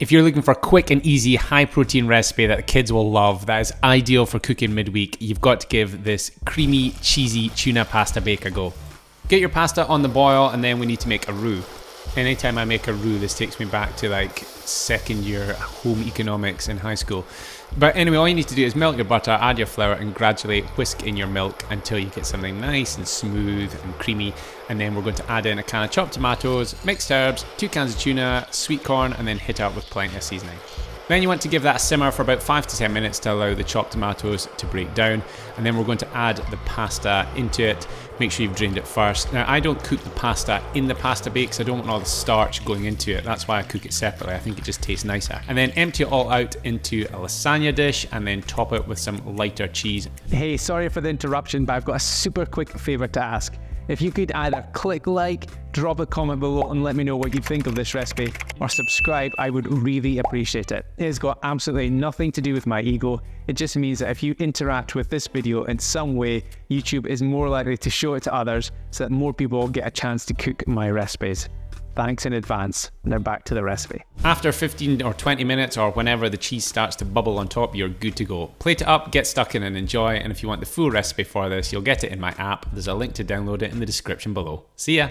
If you're looking for a quick and easy, high protein recipe that the kids will love, that is ideal for cooking midweek, you've got to give this creamy, cheesy tuna pasta bake a go. Get your pasta on the boil, and then we need to make a roux. Anytime I make a roux, this takes me back to like second year home economics in high school. But anyway, all you need to do is melt your butter, add your flour, and gradually whisk in your milk until you get something nice and smooth and creamy. And then we're going to add in a can of chopped tomatoes, mixed herbs, 2 cans of tuna, sweet corn, and then hit up with plenty of seasoning. Then you want to give that a simmer for about 5 to 10 minutes to allow the chopped tomatoes to break down. And then we're going to add the pasta into it. Make sure you've drained it first. Now, I don't cook the pasta in the pasta bake because I don't want all the starch going into it. That's why I cook it separately. I think it just tastes nicer. And then empty it all out into a lasagna dish and then top it with some lighter cheese. Hey, sorry for the interruption, but I've got a super quick favor to ask. If you could either click like, drop a comment below and let me know what you think of this recipe, or subscribe, I would really appreciate it. It has got absolutely nothing to do with my ego. It just means that if you interact with this video in some way, YouTube is more likely to show it to others so that more people get a chance to cook my recipes. Thanks in advance. Now back to the recipe. After 15 or 20 minutes or whenever the cheese starts to bubble on top, you're good to go. Plate it up, get stuck in and enjoy. And if you want the full recipe for this, you'll get it in my app. There's a link to download it in the description below. See ya!